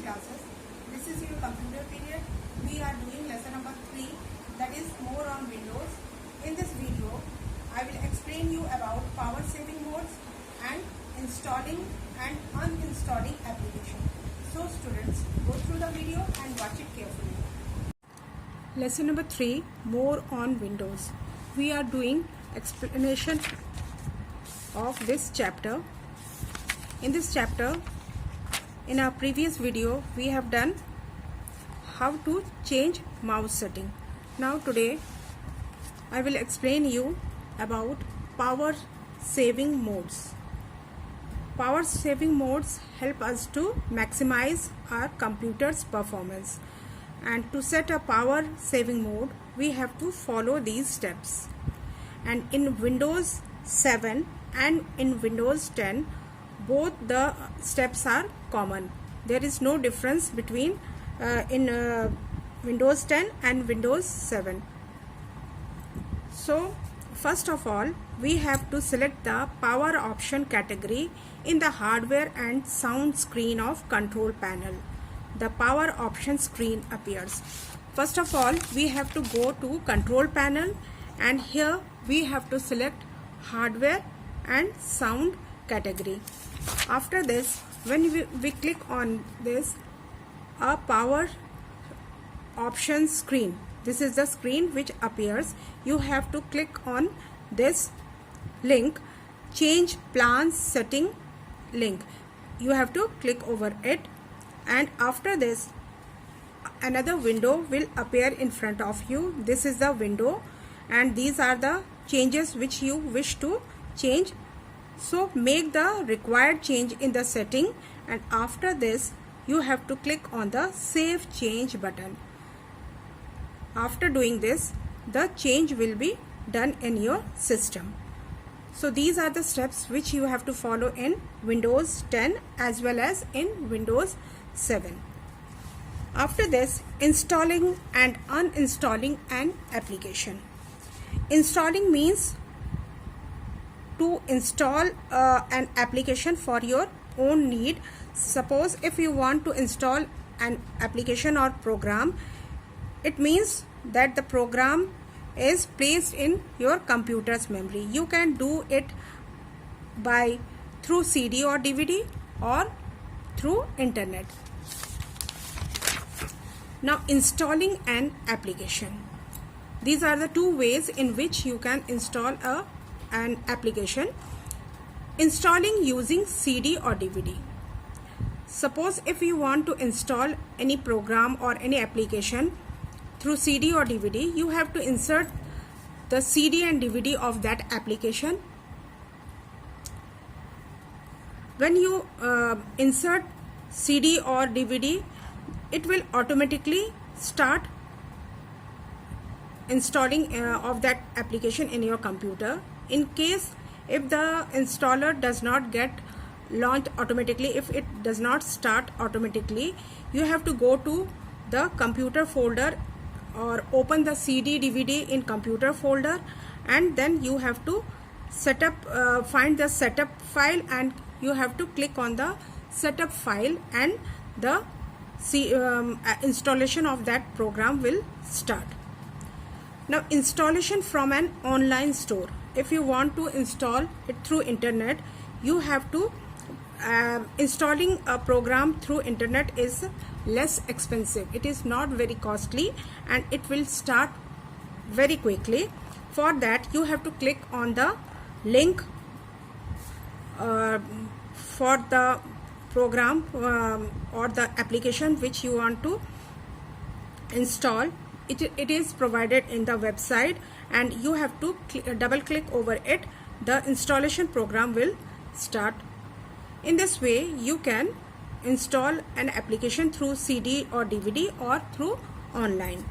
classes. This is your computer period. We are doing lesson number 3, that is more on Windows. In this video, I will explain you about power saving modes and installing and uninstalling application. So students, go through the video and watch it carefully. Lesson number 3, more on Windows. We are doing explanation of this chapter. In this chapter, in our previous video, we have done how to change mouse setting. Now today, I will explain you about power saving modes. Power saving modes help us to maximize our computer's performance. And to set a power saving mode, we have to follow these steps. And in Windows 7 and in Windows 10, both the steps are common. There is no difference between in Windows 10 and Windows 7. So first of all, we have to select the power option category in the hardware and sound screen of control panel. The power option screen appears. First of all, we have to go to control panel, and here we have to select hardware and sound category. After this, when we click on this, a power option screen, this is the screen which appears. You have to click on this link, change plans setting link. You have to click over it, and after this another window will appear in front of you. This is the window, and these are the changes which you wish to change. So make the required change in the setting, and after this you have to click on the save change button. After doing this, the change will be done in your system. So these are the steps which you have to follow in Windows 10 as well as in Windows 7. After this, installing and uninstalling an application. Installing means to install an application for your own need. Suppose if you want to install an application or program, it means that the program is placed in your computer's memory. You can do it by through CD or DVD or through internet. Now installing an application. These are the two ways in which you can install an application. Installing using CD or DVD. Suppose if you want to install any program or any application through CD or DVD, you have to insert the CD and DVD of that application. When you insert CD or DVD, it will automatically start installing of that application in your computer. In case if the installer does not get launched automatically, if it does not start automatically, you have to go to the computer folder or open the CD DVD in computer folder, and then you have to set up find the setup file, and you have to click on the setup file, and the installation of that program will start. Now installation from an online store. If you want to install it through internet, you have to installing a program through internet is less expensive. It is not very costly, and it will start very quickly. For that, you have to click on the link for the program or the application which you want to install. It is provided in the website, and you have to double click over it. The installation program will start. In this way, you can install an application through CD or DVD or through online.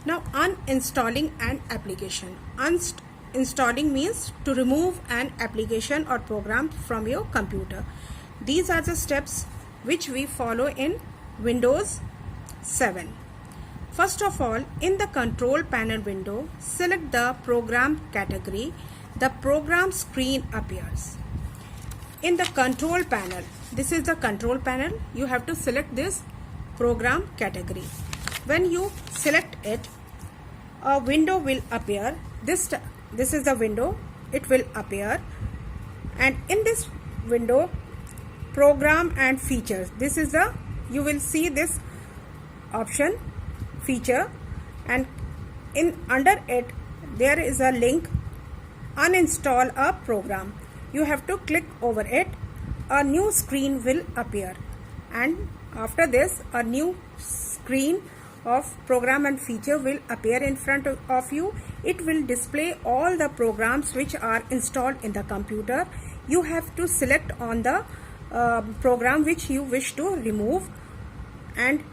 Now uninstalling an application. Uninstalling means to remove an application or program from your computer. These are the steps which we follow in Windows 7. First of all, in the control panel window, select the program category. The program screen appears. In the control panel, this is the control panel. You have to select this program category. When you select it, a window will appear. This is the window. It will appear, and in this window, program and features. This is the, you will see this option, feature, and in under it there is a link, uninstall a program. You have to click over it. A new screen will appear, and after this a new screen of program and feature will appear in front of you. It will display all the programs which are installed in the computer. You have to select on the program which you wish to remove, and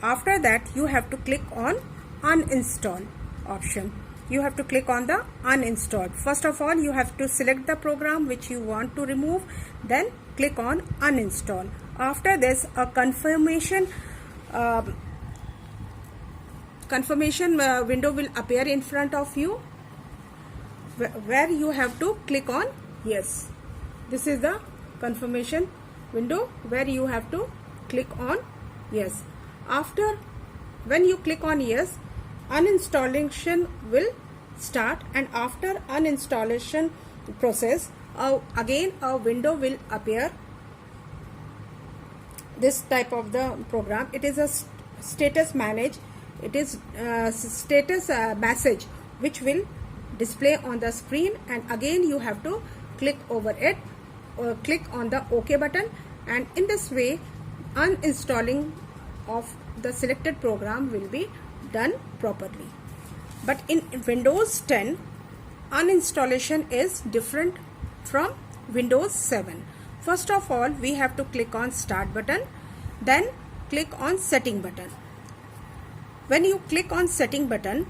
after that you have to click on uninstall option. You have to click on the uninstall. First of all, you have to select the program which you want to remove, then click on uninstall. After this, a confirmation window will appear in front of you, where you have to click on yes. This is the confirmation window where you have to click on yes. After, when you click on yes, uninstallation will start, and after uninstallation process, again a window will appear. This type of the program, it is a status manage. It is status message which will display on the screen, and again you have to click over it, or click on the OK button, and in this way uninstalling of the selected program will be done properly. But in Windows 10, uninstallation is different from Windows 7. First of all, we have to click on Start button, then click on Setting button. When you click on Setting button,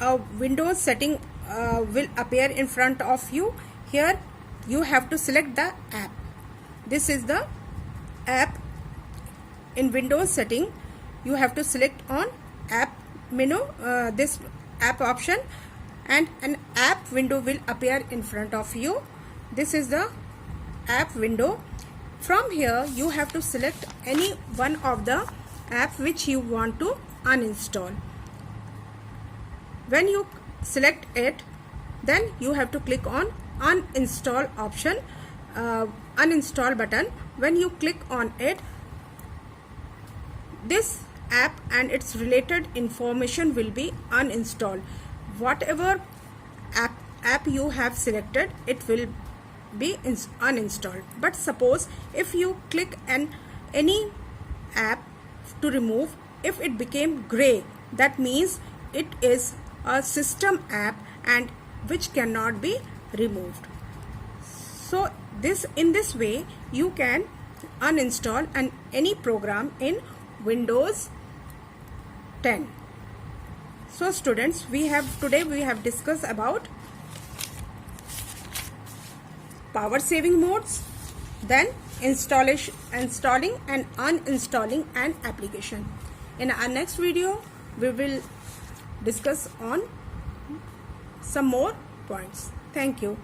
a Windows setting will appear in front of you. Here you have to select the app. This is the app. In Windows setting, you have to select on app menu, this app option, and an app window will appear in front of you. This is the app window. From here you have to select any one of the app which you want to uninstall. When you select it, then you have to click on uninstall option, uninstall button. When you click on it, this app and its related information will be uninstalled. Whatever app you have selected, it will be uninstalled. But suppose if you click any app to remove, if it became gray, that means it is a system app and which cannot be removed. So in this way you can uninstall any program in Windows 10. So students, today we have discussed about power saving modes, then installing and uninstalling an application. In our next video we will discuss on some more points. Thank you.